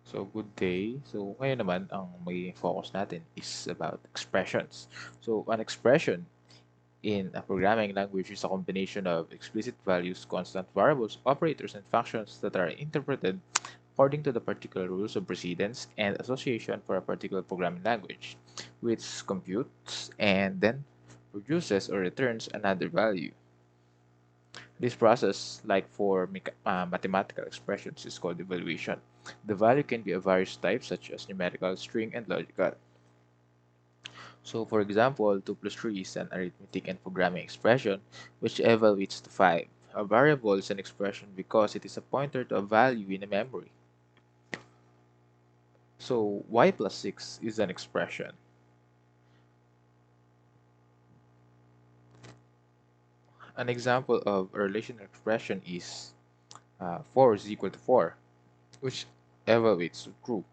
So, good day. So, ngayon naman, ang may focus natin is about expressions. So, an expression in a programming language is a combination of explicit values, constant variables, operators, and functions that are interpreted according to the particular rules of precedence and association for a particular programming language, which computes and then produces or returns another value. This process, like for mathematical expressions, is called evaluation. The value can be of various types, such as numerical, string, and logical. So, for example, 2 plus 3 is an arithmetic and programming expression which evaluates to 5. A variable is an expression because it is a pointer to a value in a memory. So, y plus 6 is an expression. An example of a relational expression is 4 is equal to 4, which evaluates to true.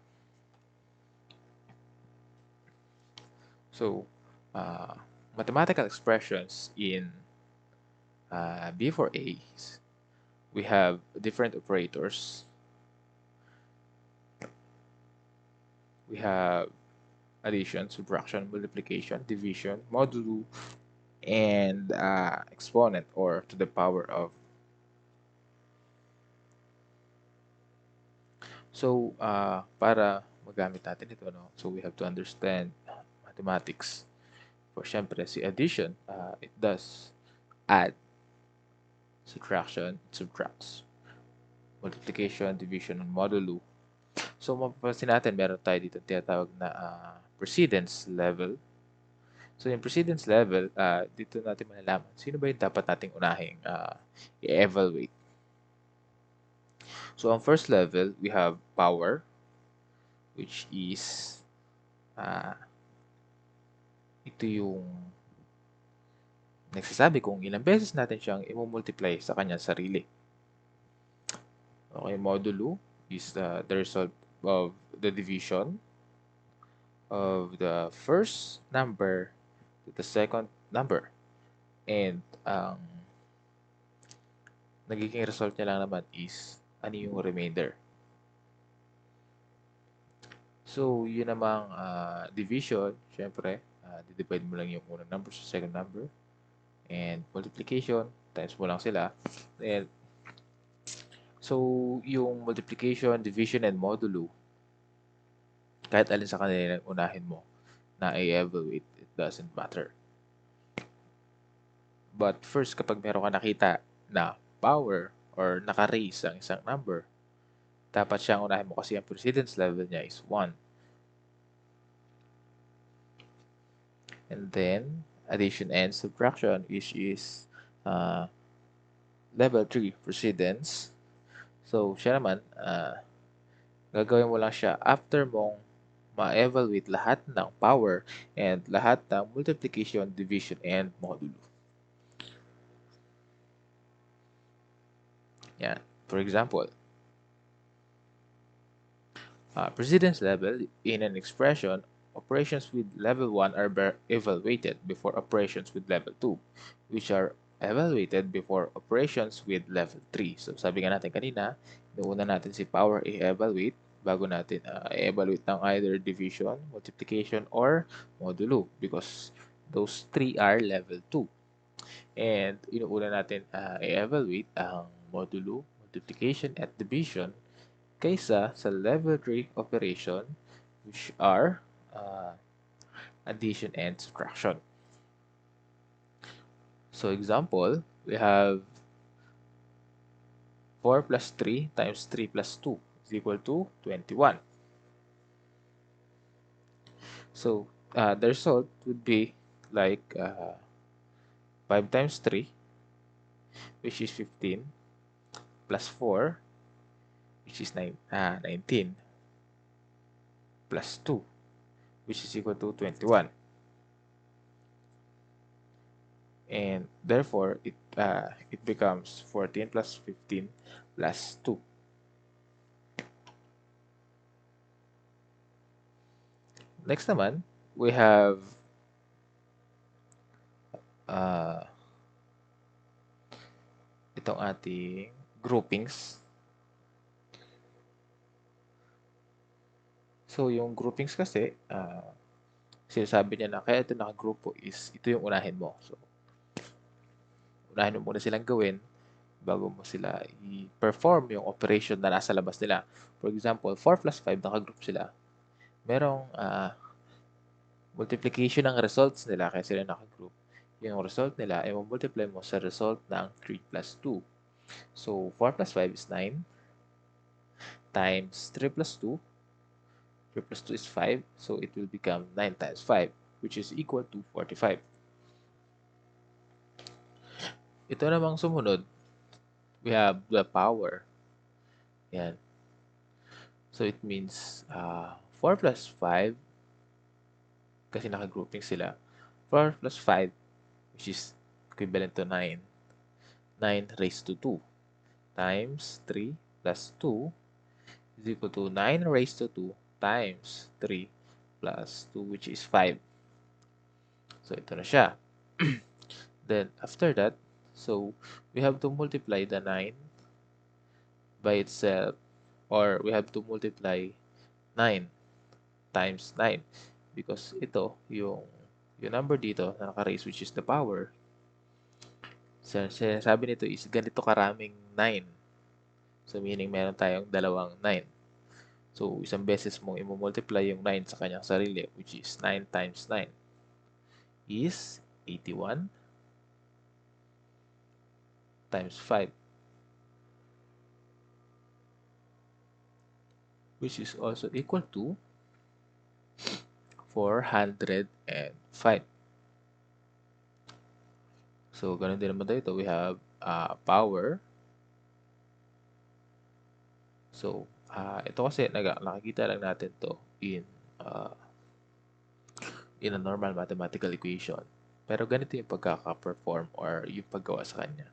So, uh, mathematical expressions in B4A, we have different operators. We have addition, subtraction, multiplication, division, modulo, and exponent or to the power of. So, para magamit natin ito, no? So, we have to understand mathematics. For syempre, si addition, it does add, subtraction, it subtracts. Multiplication, division, and modulo. So, mapapansin natin, meron tayo dito tinatawag na precedence level. So, yung precedence level, dito natin malalaman sino ba yung dapat nating unahing i-evaluate. So, ang first level, we have power, which is uh, ito yung nagsasabi kung ilang beses natin siyang i-multiply sa kanyang sarili. Okay, modulo is the result of the division of the first number to the second number. And ang nagiging result niya lang naman is ano yung remainder. So, yun namang division, syempre, divide mo lang yung unang number sa second number. And multiplication, times mo lang sila. And so, yung multiplication, division, and modulo, kahit alin sa kanila unahin mo na i-evaluate, it doesn't matter. But first, kapag meron ka nakita na power or naka-raise ang isang number, dapat siyang unahin mo kasi ang precedence level niya is 1. And then, addition and subtraction, which is level 3 precedence. So, siya naman, gagawin mo lang siya after mong ma-evaluate lahat ng power and lahat ng multiplication, division, and modulo. Yan. For example, precedence level in an expression, operations with level 1 are evaluated before operations with level 2, which are evaluated before operations with level 3. So, sabi nga natin kanina, inuuna natin si power i-evaluate bago natin i-evaluate ng either division, multiplication, or modulo because those three are level 2. And inuuna natin i-evaluate ang modulo, multiplication, at division kaysa sa level 3 operation which are addition and subtraction. So example, we have 4 plus 3 times 3 plus 2 is equal to 21. So the result would be like 5 times 3, which is 15, plus 4, which is 19, plus 2, which is equal to 21. And therefore, it becomes 14 plus 15 plus 2. Next naman, we have itong ating groupings. So, yung groupings kasi, sinasabi niya na kaya ito nakagrupo is ito yung unahin mo. So, unahin mo muna silang gawin bago mo sila i-perform yung operation na nasa labas nila. For example, 4 plus 5, nakagroup sila. Merong multiplication ng results nila kaya sila nakagroup. Yung result nila ay multiply mo sa result ng 3 plus 2. So, 4 plus 5 is 9 times 3 plus 2. 3 plus 2 is 5. So, it will become 9 times 5, which is equal to 45. Ito namang sumunod, we have the power. Yan. So, it means 4 plus 5, kasi nakagrouping sila. 4 plus 5, which is equivalent to 9. 9 raised to 2 times 3 plus 2 is equal to 9 raised to 2 times 3 plus 2, which is 5. So, ito na siya. Then, after that, so, we have to multiply the 9 by itself, or we have to multiply 9 times 9 because ito, yung number dito na naka-raise, which is the power, sinasabi nito is ganito karaming 9. So, meaning meron tayong dalawang 9. So, isang beses mong i-multiply yung 9 sa kanyang sarili, which is 9 times 9 is 81 times 5, which is also equal to 405. So, ganun din naman dito. We have power. So, ito kasi nakikita lang natin to in a normal mathematical equation. Pero ganito yung pagkaka-perform or yung paggawa sa kanya.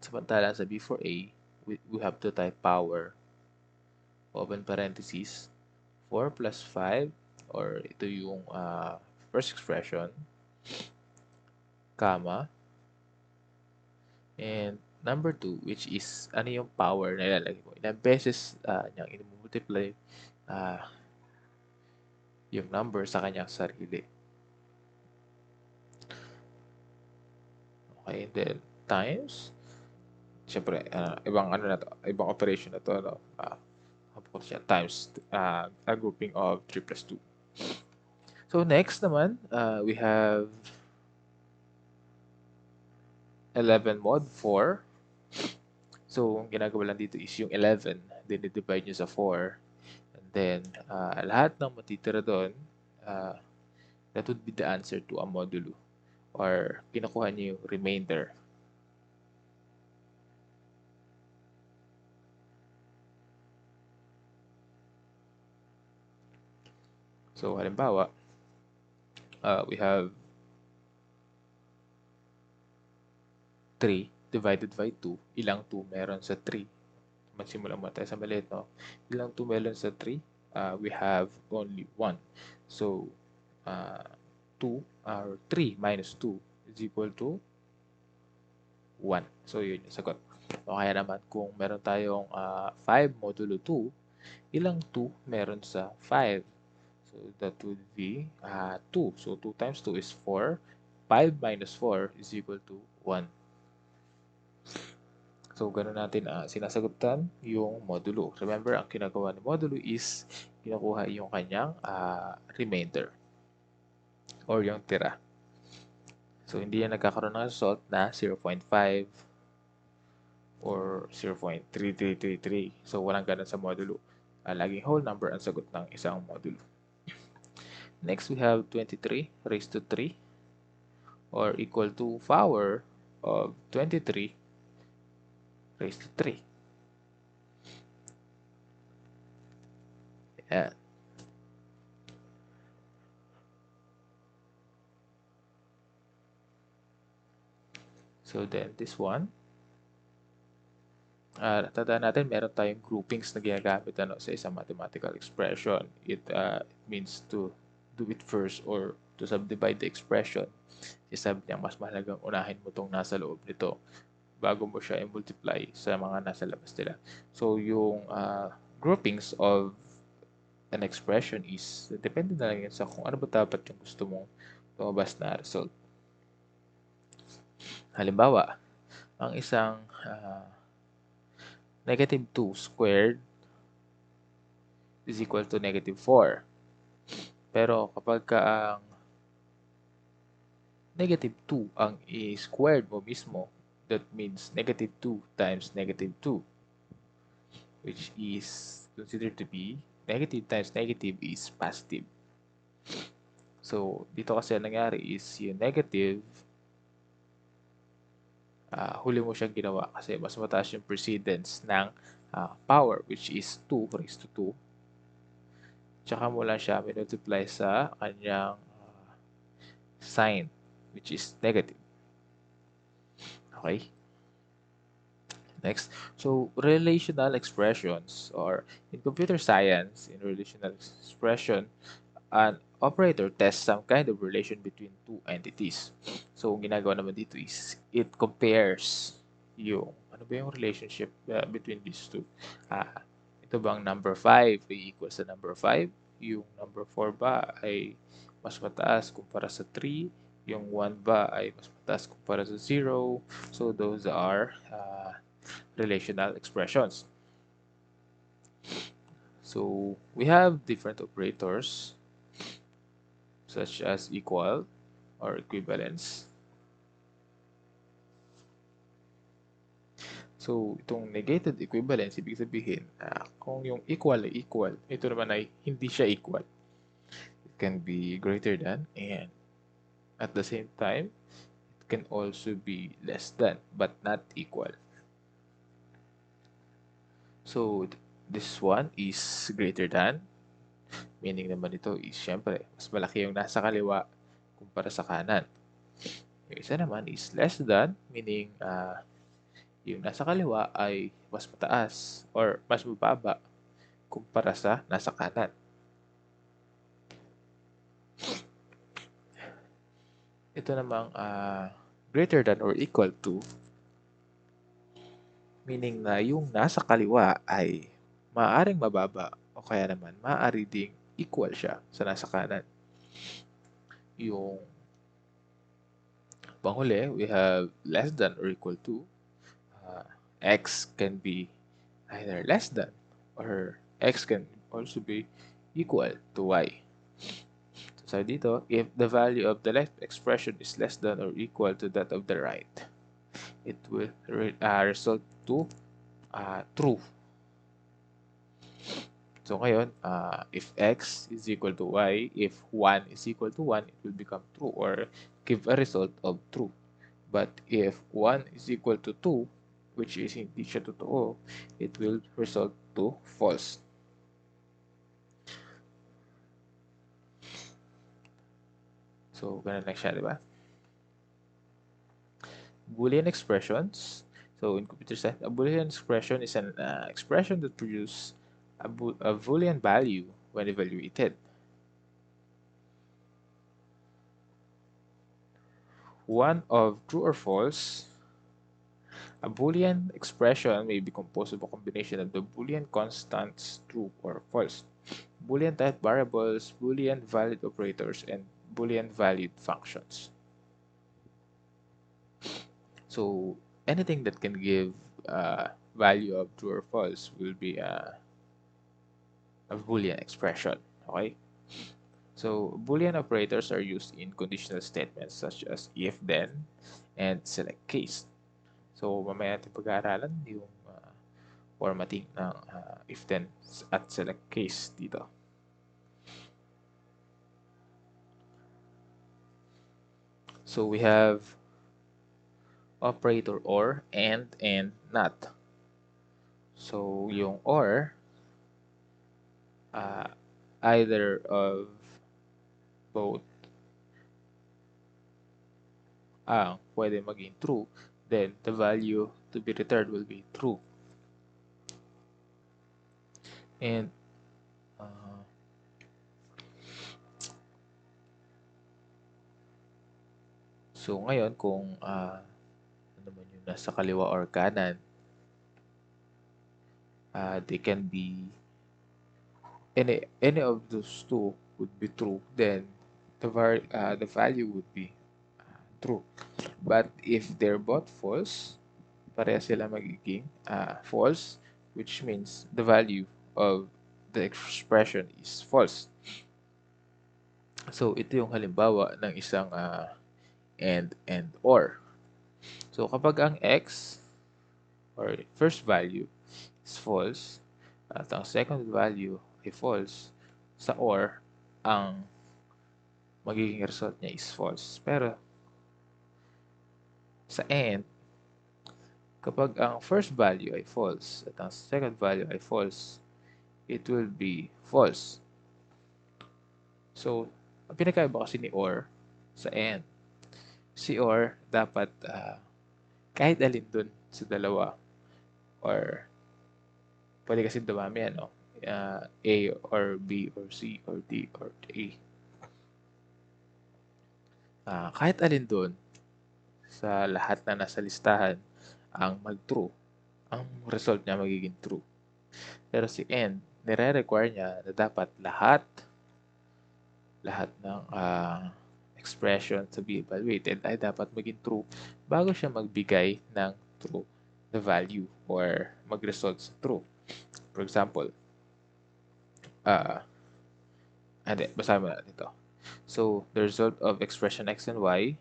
Samantala sa B4A, we have to type power, open parentheses, 4 plus 5, or ito yung first expression, comma, and number 2, which is ano yung power na ilalagay mo. Ilang beses niyang i-multiply yung number sa kanyang sarili. Okay, and then times, siyempre, ibang operation na to, no? Siya, times a grouping of 3 plus 2. So, next naman, we have 11 mod 4. So, ang ginagawa lang dito is yung 11, dinidivide nyo sa 4. And then, lahat ng matitira doon, that would be the answer to a modulo. Or, kinukuha nyo yung remainder. So, halimbawa, we have 3 divided by 2. Ilang 2 meron sa 3? Magsimula muna tayo sa maliit, no? Ilang 2 meron sa 3? We have only 1. So, 2 or 3 minus 2 is equal to 1. So, yun yung sagot. O kaya naman, kung meron tayong 5 modulo 2, ilang 2 meron sa 5? So, that would be 2. So, 2 times 2 is 4. 5 minus 4 is equal to 1. So, ganun natin sinasagutan yung modulo. Remember, ang kinagawa ni modulo is kinukuha yung kanyang remainder or yung tira. So, hindi yan nagkakaroon ng result na 0.5 or 0.3333. So, walang ganun sa modulo. Laging whole number ang sagot ng isang modulo. Next, we have 23 raised to 3 or equal to power of 23 raised to 3. Ayan. So, then this one, tandaan natin, meron tayong groupings na ginagamit sa isang mathematical expression. It means to do it first or to subdivide the expression. Sabi niya, mas mahalagang unahin mo itong nasa loob nito bago mo siya i-multiply sa mga nasa labas nila. So, yung groupings of an expression is depende na lang yan sa kung ano ba dapat yung gusto mong lumabas na result. Halimbawa, ang isang negative 2 squared is equal to negative 4. Pero kapag ka ang negative 2 ang i-squared mo mismo, that means negative 2 times negative 2, which is considered to be negative times negative is positive. So, dito kasi ang nangyari is yung negative, huli mo siyang ginawa kasi mas mataas yung precedence ng power, which is 2 raised to 2. Tsaka mo lang siya multiply sa kanyang sign, which is negative. Okay? Next. So, relational expressions, or in computer science, in relational expression, an operator tests some kind of relation between two entities. So, ang ginagawa naman dito is it compares yung ano ba yung relationship between these two. Ito bang number 5 ay equal sa number 5? Yung number 4 ba ay mas mataas kumpara sa 3? Yung 1 ba ay mas mataas kumpara sa 0? So, those are relational expressions. So, we have different operators such as equal or equivalence. So, itong negated equivalence, ibig sabihin, kung yung equal ay equal, ito naman ay hindi siya equal. It can be greater than, and at the same time, it can also be less than, but not equal. So, this one is greater than, meaning naman ito is, syempre, mas malaki yung nasa kaliwa kumpara sa kanan. Yung isa naman is less than, meaning yung nasa kaliwa ay mas mataas or mas mababa kumpara sa nasa kanan. Ito namang greater than or equal to, meaning na yung nasa kaliwa ay maaaring mababa o kaya naman maaari ding equal siya sa nasa kanan. Yung panghuli, we have less than or equal to. X can be either less than or X can also be equal to Y. So dito, if the value of the left expression is less than or equal to that of the right, it will result to true. So ngayon, if x is equal to y, if 1 is equal to 1, it will become true or give a result of true. But if 1 is equal to 2, which is hindi siya totoo, it will result to false. So, ganun lang siya, di ba? Boolean expressions. So, in computer science, a Boolean expression is an expression that produces a Boolean value when evaluated. One of true or false. A Boolean expression may be composed of a combination of the Boolean constants true or false, Boolean type variables, Boolean valid operators, and Boolean valued functions. So anything that can give value of true or false will be a Boolean expression. Okay. So Boolean operators are used in conditional statements such as if, then, and select case. So mamaya natin pag-aaralan yung formatting ng if, then, at select case dito. So we have operator or, and not. So yung or, either of both pwede maging true, then the value to be returned will be true. And so ngayon kung ano man yung nasa kaliwa or kanan, they can be any of those two would be true, then the value would be true. But if they're both false, pareha sila magiging false, which means the value of the expression is false. So ito yung halimbawa ng isang and or. So kapag ang x or first value is false at ang second value ay false, sa or ang magiging result niya is false. Pero sa and, kapag ang first value ay false at ang second value ay false, it will be false. So, ang pinakaiba kasi ni or sa and, si or dapat kahit alin dun sa dalawa or pwede kasi dumami ano, A or B or C or D or A. Kahit alin dun sa lahat na nasa listahan ang mag-true, ang result niya magiging true. Pero si and, nire-require niya na dapat lahat ng expression to be evaluated ay dapat maging true bago siya magbigay ng true na value or mag-result sa true. For example, basahin mo natin ito. So, the result of expression x and y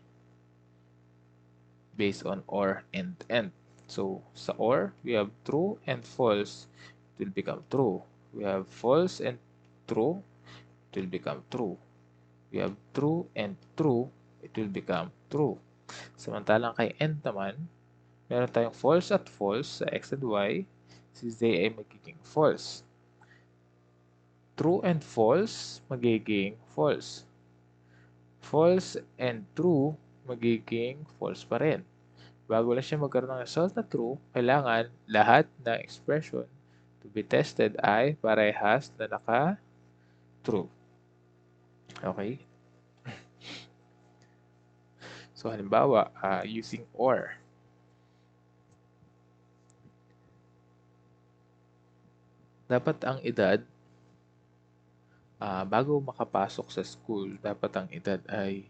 based on or and end. So, sa or, we have true and false, it will become true. We have false and true, it will become true. We have true and true, it will become true. Samantalang kay end naman, meron tayong false at false sa x and y, si z ay magiging false. True and false, magiging false. False and true, magiging false pa rin. Bago lang siya magkaroon ng result na true, kailangan lahat ng expression to be tested ay parehas na naka-true. Okay? So, halimbawa, using or. Dapat ang edad, bago makapasok sa school, dapat ang edad ay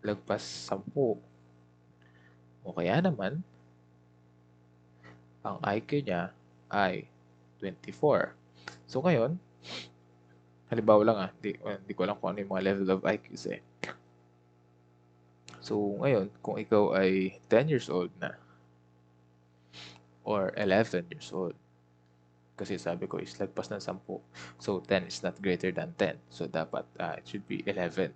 lagpas 10. O kaya naman, ang IQ niya ay 24. So, ngayon, halimbawa lang hindi ko alam kung ano yung mga level of IQs eh. So, ngayon, kung ikaw ay 10 years old na or 11 years old, kasi sabi ko is lagpas ng 10. So, 10 is not greater than 10. So, dapat it should be 11.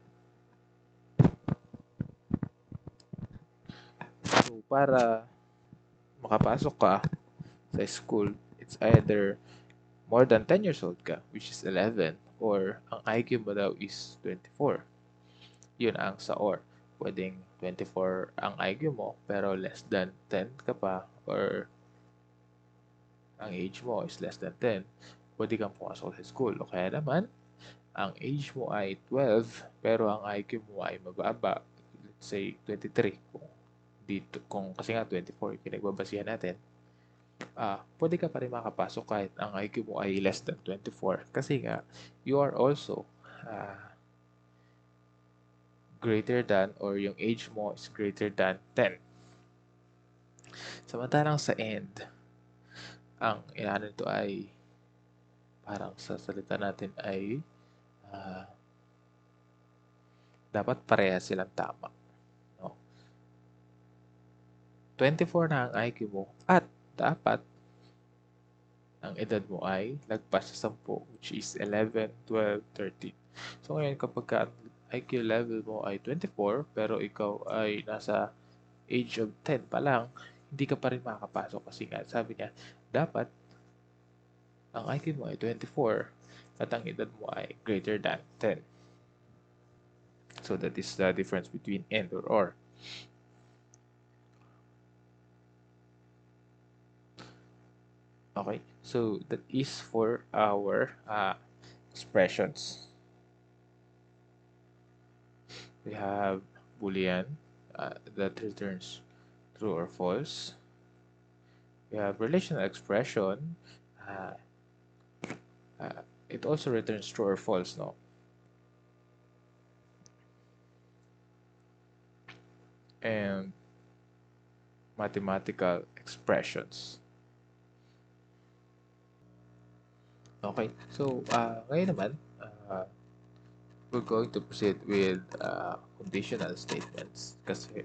So, para makapasok ka sa school, it's either more than 10 years old ka, which is 11, or ang IQ mo daw is 24. Yun ang sa or. Pwedeng 24 ang IQ mo, pero less than 10 ka pa, or ang age mo is less than 10, pwede kang pumasok sa school. O kaya naman, ang age mo ay 12, pero ang IQ mo ay mababa. Let's say 23. Kasi nga 24 yung pinagbabasihan natin. Pwede ka pa rin makapasok kahit ang IQ mo ay less than 24. Kasi nga, you are also greater than or yung age mo is greater than 10. Samantalang sa end, ang inaano nito ay parang sa salita natin ay dapat pareha silang tama. No? 24 na ang IQ mo at dapat ang edad mo ay lagpas sa 10, which is 11, 12, 13. So ngayon kapag ang IQ level mo ay 24 pero ikaw ay nasa age of 10 pa lang, hindi ka pa rin makakapasok kasi nga sabi niya dapat ang IQ mo ay 24 at ang edad mo ay greater than 10. So that is the difference between and or. Okay, so that is for our expressions. We have Boolean that returns true or false. We have relational expression it also returns true or false, no? And mathematical expressions. Okay, so ngayon naman, we're going to proceed with conditional statements kasi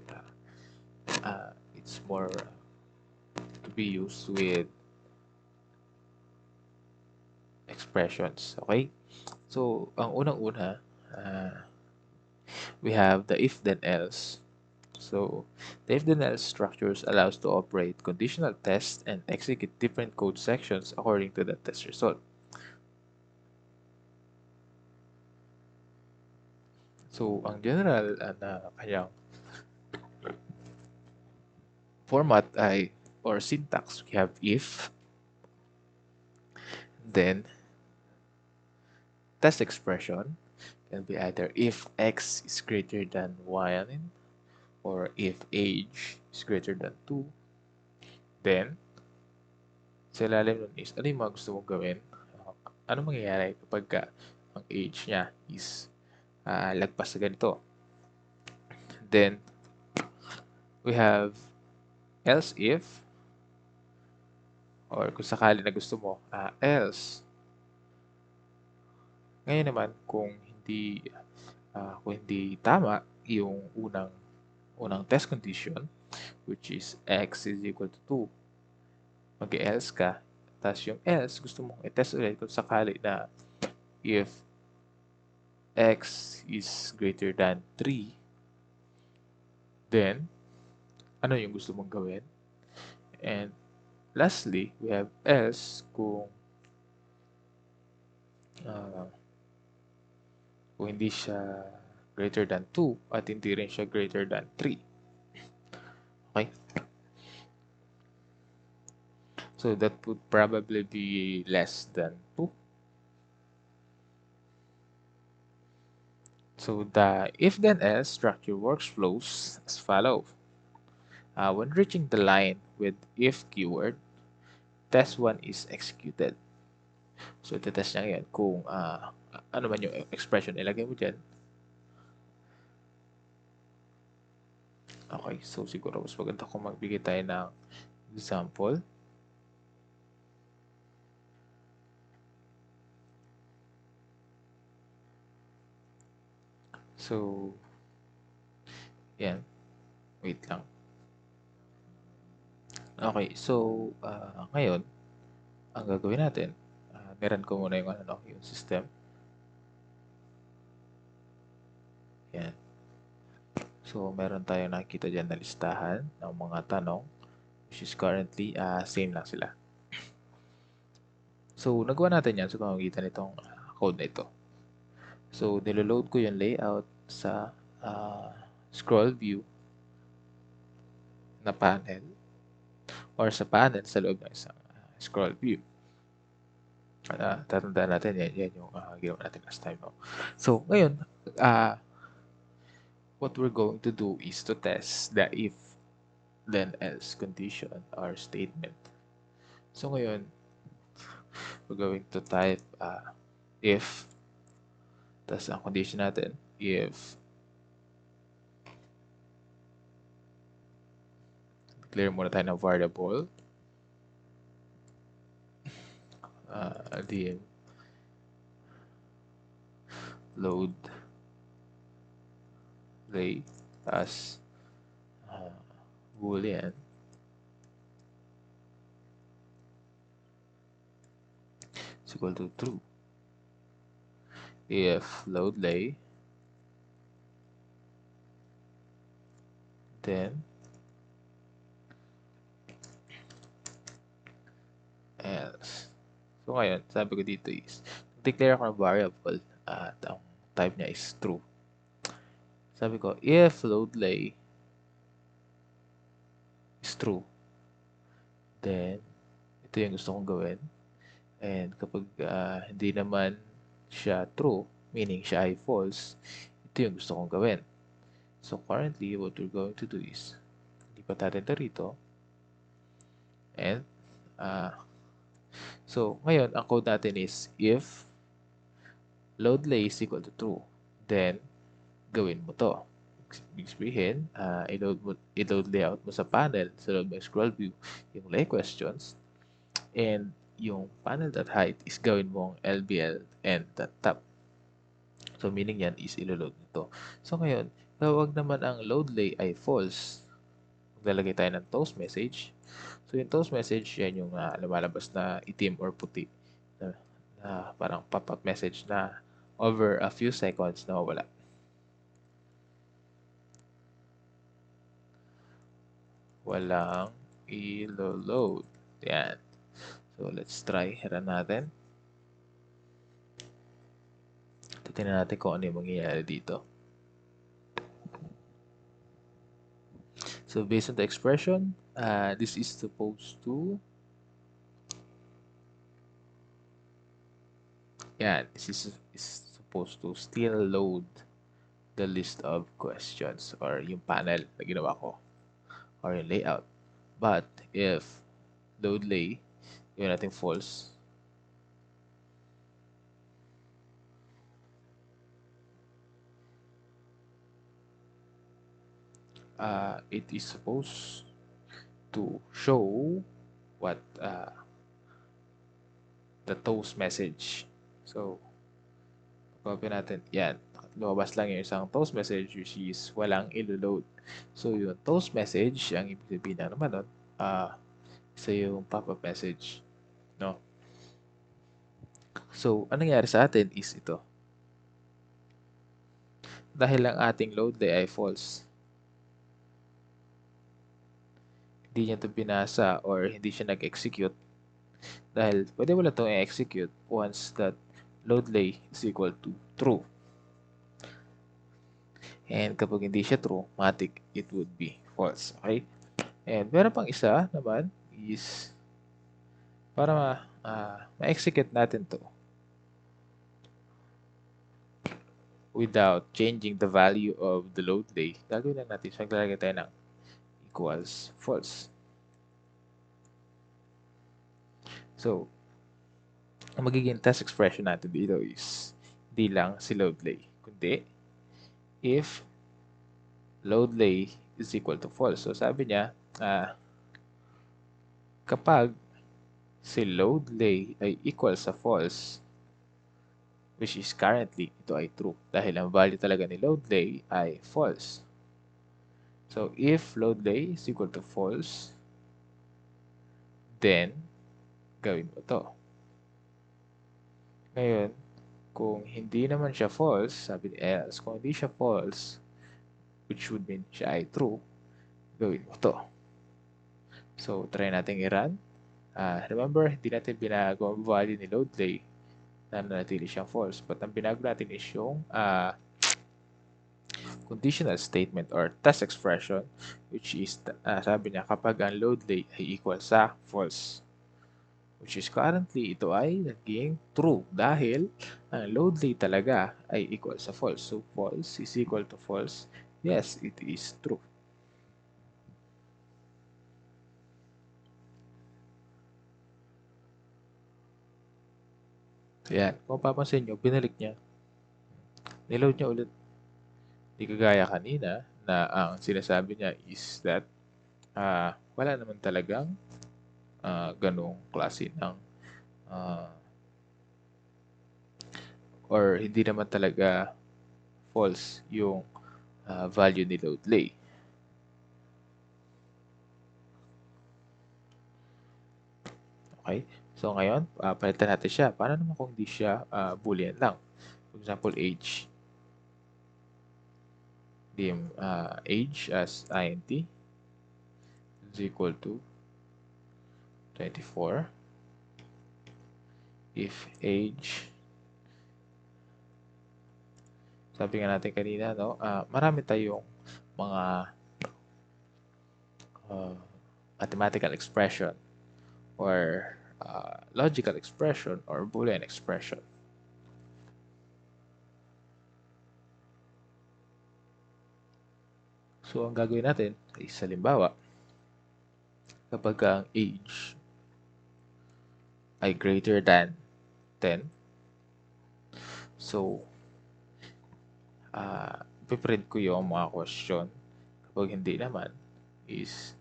it's more to be used with expressions. Okay, so ang unang-una, uh, we have the if then else. So the if then else structures allows to operate conditional tests and execute different code sections according to the test result. So ang general na kanyang format ay or syntax, we have if, then test expression can be either if x is greater than 1 or if age is greater than 2. Then, sa ilalim nun is, ano yung mga gusto mong gawin? Ano mangyayari kapag ang age niya is lagpas sa ganito? Then, we have else if, or kung sakali na gusto mo, else. Ngayon naman, kung hindi tama yung unang test condition, which is x is equal to 2, mag-else ka, tapos yung else, gusto mong i-test ulit kung sakali na if x is greater than 3, then, ano yung gusto mong gawin? And lastly, we have else uh, kung hindi siya greater than 2 at hindi rin siya greater than 3. Okay? So that would probably be less than 2. So the if then else structure works flows as follows. When reaching the line with if keyword, test 1 is executed. So ito-test niya yan kung ano man yung expression ilagay mo dyan. Okay, so siguro mas maganda kung magbigay tayo ng example. So, yan. Wait lang. Okay, so ngayon, ang gagawin natin, niran ko muna yung, yung system. Yan. So, meron tayo nakikita dyan na listahan ng mga tanong, which is currently, same lang sila. So, nagawa natin yan sa pamamagitan nitong code na ito. So, niloload ko yung layout sa scroll view na panel or sa panel sa loob ng isang scroll view. Tatandaan natin, yan yung ginawa natin last time. No? So, ngayon, what we're going to do is to test the if then else condition or statement. So, ngayon, we're going to type if, tas ang condition natin, if declare muna tayo ng variable, then load lay as boolean is equal to true. If load lay, then else. So ngayon, sabi ko dito is, declare ako ng variable at ang type niya is true. Sabi ko, if load lay is true, then ito yung gusto kong gawin. And kapag hindi naman siya true, meaning siya ay false, ito yung gusto kong gawin. So currently, what we're going to do is, lipat natin ito rito. And, so ngayon, ang code natin is if load lay is equal to true, then gawin mo to. Ibig sabihin, i-load layout mo sa panel, sa loob ng scroll view, yung lay questions, and yung panel.height is gawin mong LBL and.top. So, meaning yan is ilo-load nito. So, ngayon, kapag naman ang load lay ay false, maglalagay tayo ng toast message. So, yung toast message, yan yung lumalabas na itim or puti na, na parang pop-up message na over a few seconds na mawala. Walang ilo-load. Yan. So, let's try. Run natin. Tingnan natin kung ano yung mangyayari dito. So, based on the expression, this is supposed to... Yan. This is supposed to still load the list of questions or yung panel na ginawa ko or yung layout. But, if load lay, yun natin false, it is supposed to show what the toast message. So, copy natin. Yan. Lumabas lang yung isang toast message which is walang ilo-load. So, yung toast message, ang ibig sabihin na naman nun, isa yung pop-up message. No? So, anong nangyari sa atin is ito. Dahil ang ating load lay ay false, hindi niya ito binasa or hindi siya nag-execute. Dahil pwede wala itong i-execute once that load lay is equal to true. And kapag hindi siya true, matik, it would be false. Okay? And meron pang isa naman is para ma-execute natin to without changing the value of the load lay. Gagawin lang natin. So, maglalagay tayo ng equals false. So, ang magiging test expression natin dito is hindi lang si load lay, kundi if load lay is equal to false. So, sabi niya, kapag si load lay ay equal sa false, which is currently, ito ay true. Dahil ang value talaga ni load lay ay false. So, if load lay is equal to false, then, gawin mo to. Ngayon, kung hindi naman siya false, sabi ni else, kung hindi siya false, which would mean siya ay true, gawin mo to. So, try natin i-run. Remember, hindi natin binago ang value ni load lay na nanatili siyang false. But ang binago natin is yung conditional statement or test expression, which is, sabi niya, kapag ang load lay ay equal sa false. Which is currently, ito ay naging true dahil ang load lay talaga ay equal sa false. So, false is equal to false. Yes, it is true. Ayan, kung papansin nyo, binalik niya. Niload niya ulit. Di kagaya kanina na ang sinasabi niya is that wala naman talagang ganong klase ng or hindi naman talaga false yung value ni load lay. Okay? So, ngayon, palitan natin siya. Paano naman kung hindi siya boolean lang? For example, age. Dim age as int is equal to 24. If age, sabi nga natin kanina, no, marami tayong mga mathematical expression or logical expression or Boolean expression. So, ang gagawin natin ay halimbawa, kapag ang age ay greater than 10, So, piprint ko yung mga question. Kapag hindi naman, is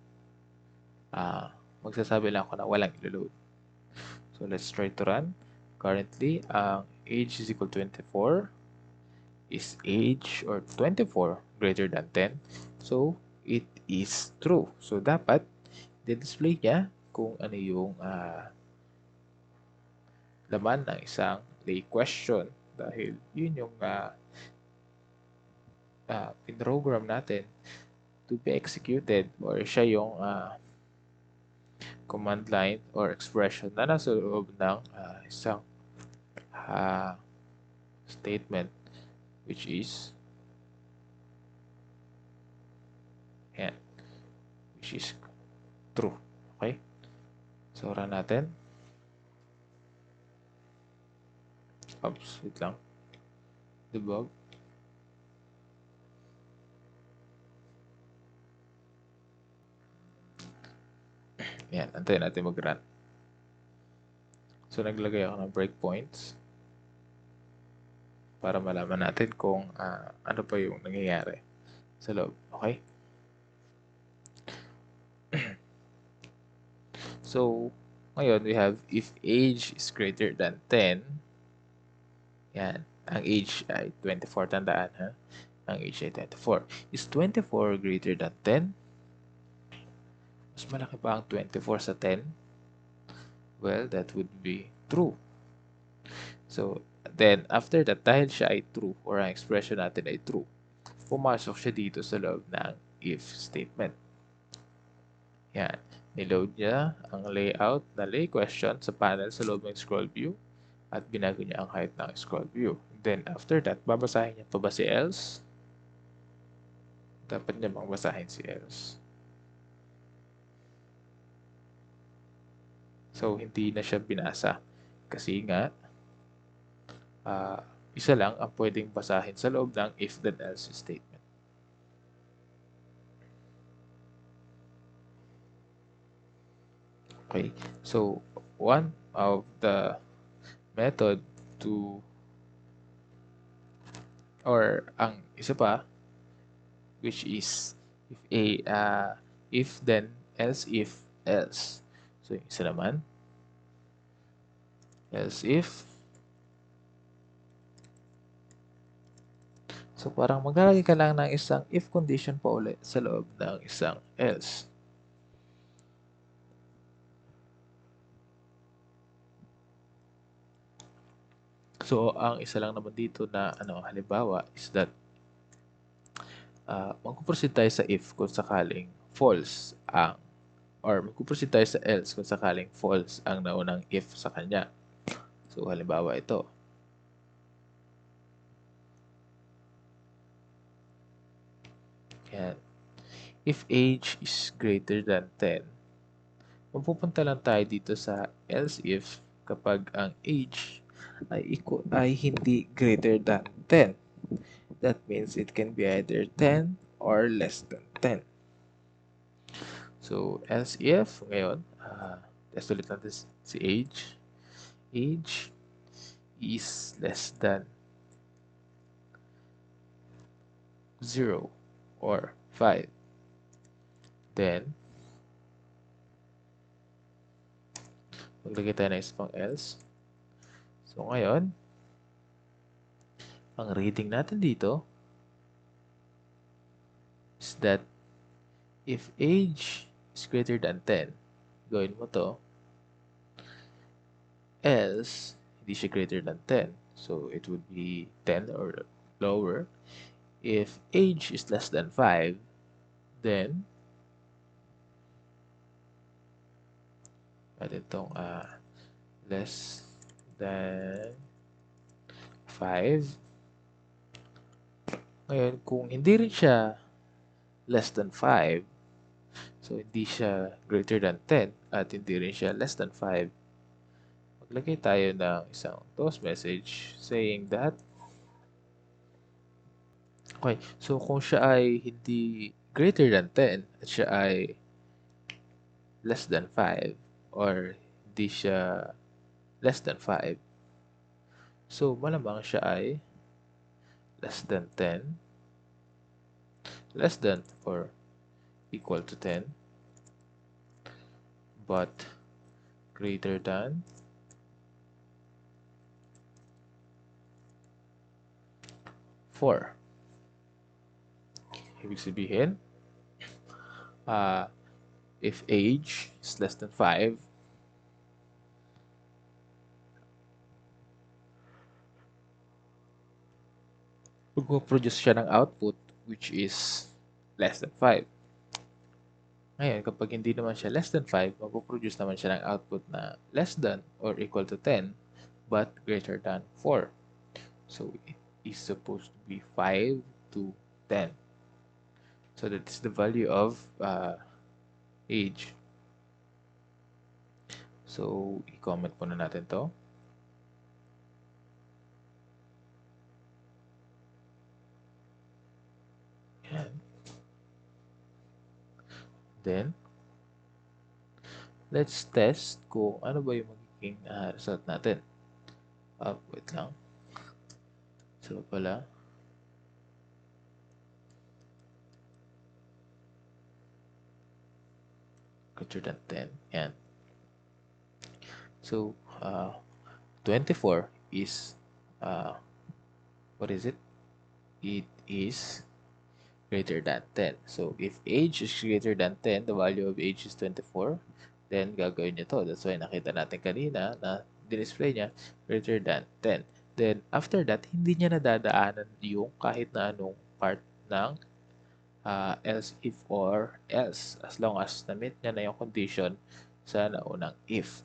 magsasabi lang ako na walang ilo-load. So, let's try to run. Currently, ang age is equal to 24. Is age or 24 greater than 10? So, it is true. So, dapat display niya kung ano yung laman ng isang lay question dahil yun yung pinrogram natin to be executed or siya yung command line or expression na nasa loob ng isang statement which is yan, which is true. Okay? So, run natin. Oops, wait lang. Debug. Yan, antayin natin mag-run. So, naglagay ako ng breakpoints para malaman natin kung ano pa yung nangyayari sa loob. Okay? So, ngayon, we have if age is greater than 10, yan, ang age ay 24, tandaan ha? Ang age ay 24. Is 24 greater than 10? Mas malaki ba ang 24 sa 10? Well, that would be true. So, then, after that, dahil siya ay true, or ang expression natin ay true, pumasok siya dito sa loob ng if statement. Yan. Niload niya ang layout na lay question sa panel sa loob ng scroll view at binago niya ang height ng scroll view. Then, after that, babasahin niya pa ba si else? Dapat niya bang basahin si else? So, hindi na siya binasa. Kasi nga, isa lang ang pwedeng basahin sa loob ng if then else statement. Okay, so one of the method to or ang isa pa which is if then else if else. So yung isa naman else if. So parang maglalagay ka lang ng isang if condition pa ulit sa loob ng isang else. So ang isa lang naman dito na halimbawa is that magpuproceed tayo sa if kung sakaling false ang or magpuproceed tayo sa else kung sakaling false ang naunang if sa kanya. So halimbawa ito. Yan. If age is greater than 10, mapupunta lang tayo dito sa else if kapag ang age ay hindi greater than 10. That means it can be either 10 or less than 10. So, else if, ngayon, test ulit natin si age. Age is less than 0 or 5. Then, maglagay tayo ng isa pang else. So, ngayon, ang reading natin dito is that if age is greater than 10, gawin mo to, else, hindi siya greater than 10. So, it would be 10 or lower. If age is less than 5, then, natin itong less than 5. Ngayon, kung hindi rin siya less than 5, so hindi siya greater than 10 at hindi rin siya less than 5, maglagay tayo ng isang toast message saying that okay, so kung siya ay hindi greater than 10 at siya ay less than 5 or hindi siya less than 5, So, malamang siya ay less than 10, less than or equal to 10, but greater than 4. Ibig sabihin, uh, if age is less than 5, mag-produce siya ng output which is less than 5. Ngayon, kapag hindi naman siya less than 5, mag-produce naman siya ng output na less than or equal to 10 but greater than 4. So, it is supposed to be 5 to 10. So, that is the value of age. So, i-comment muna natin to. Yan. Then, let's test kung ano ba yung magiging result natin. Wait lang. So, pala. Greater than 10. Yan. So, 24 is, what is it? It is greater than 10. So, if age is greater than 10, the value of age is 24, then gagawin niyo to. That's why nakita natin kanina na display niya greater than 10. Then, after that, hindi niya nadadaanan yung kahit na anong part ng else if or else as long as na-meet niya na yung condition sa naunang if.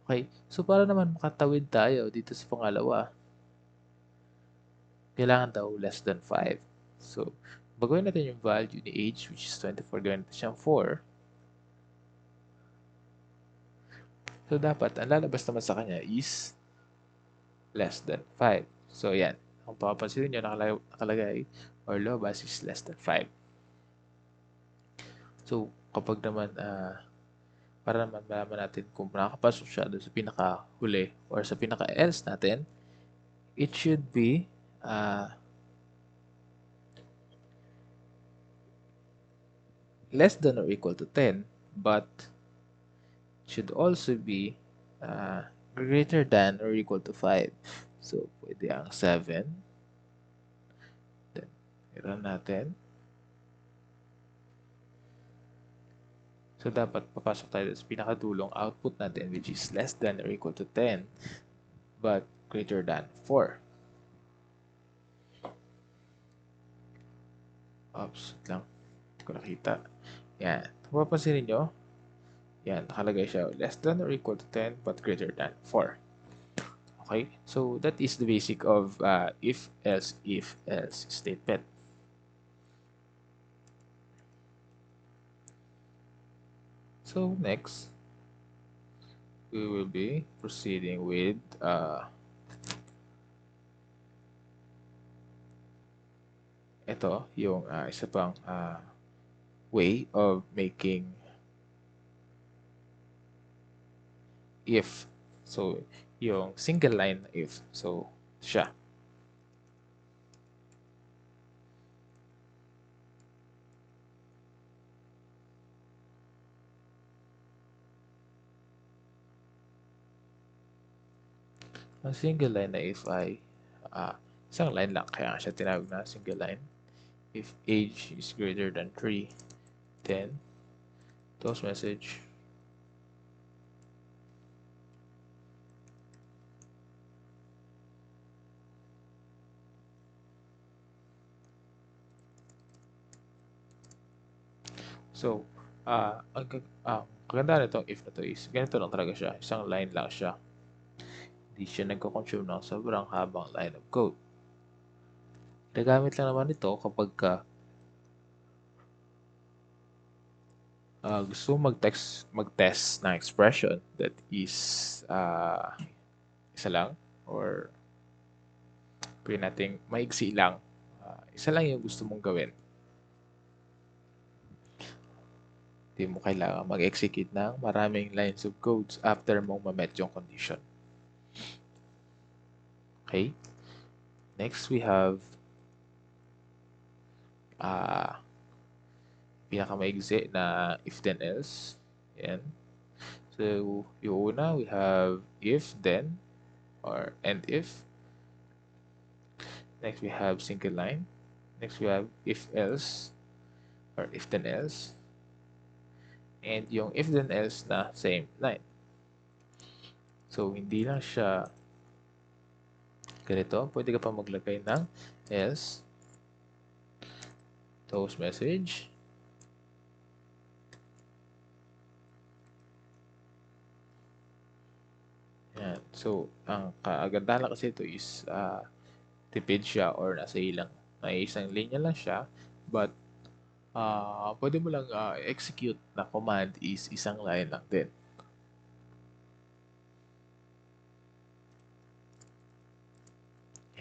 Okay, so para naman makatawid tayo dito sa pangalawa, kailangan daw less than 5. So, bagawin natin yung value ni age which is 24, gawin natin siyang 4. So, dapat ang lalabas naman sa kanya is less than 5. So, yan. Kung papapansin nyo, nakalagay or lumabas is less than 5. So, kapag naman, para naman malaman natin kung nakakapasok siya doon sa pinaka-huli or sa pinaka-else natin, it should be less than or equal to 10, but should also be greater than or equal to 5. So, pwede ang 7. Then, i-run natin. So, dapat papasok tayo sa pinakadulong output natin which is less than or equal to 10 but greater than 4. Oops, lang. Hindi ko nakita. Yan. Kung papansin nyo, yan, nakalagay siya less than or equal to 10 but greater than 4. Okay? So, that is the basic of if, else statement. So, next, we will be proceeding with ito, yung isa pang way of making if. So, yung single line if. So, siya. Ang single line na if ay isang line lang, kaya siya tinawag na single line. If age is greater than 3, then toast message so ang kagandahan nitong if na to is ganito lang talaga siya, isang line lang siya, hindi siya nagko-consume ng sobrang habang line of code. Nagamit lang naman ito kapag gusto mag-test ng expression that is isa lang or pwede nating maigsi lang. Isa lang yung gusto mong gawin. Hindi mo kailangan mag-execute ng maraming lines of codes after mong ma-met yung condition. Okay. Next, we have uh, pinakamaigsi na if then else. Yan. So, yung una, we have if then or and if. Next, we have single line. Next, we have if else or if then else. And yung if then else na same line. So, hindi lang siya ganito. Pwede ka pa maglagay ng else, toast message, yan. So, ang kagandahan lang kasi ito is tipid siya or nasa ilang may isang linya lang siya, but pwede mo lang execute na command is isang line lang din.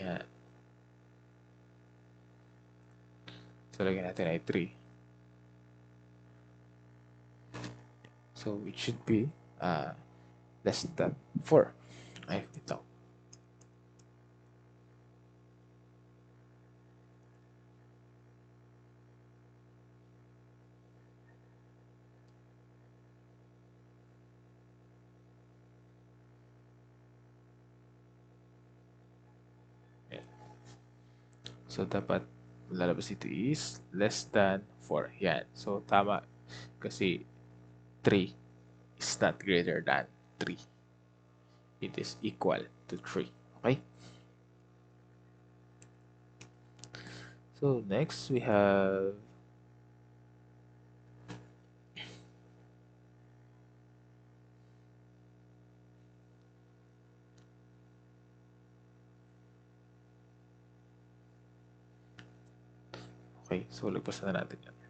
Yan. So, lagyan natin ay 3. So, it should be less than 4. Ay, ito. Yan. So, dapat lalabas ito is less than 4. Yan. So, tama. Kasi 3 is not greater than 3. It is equal to 3. Okay? So, next we have okay, so lagpasan na natin yan.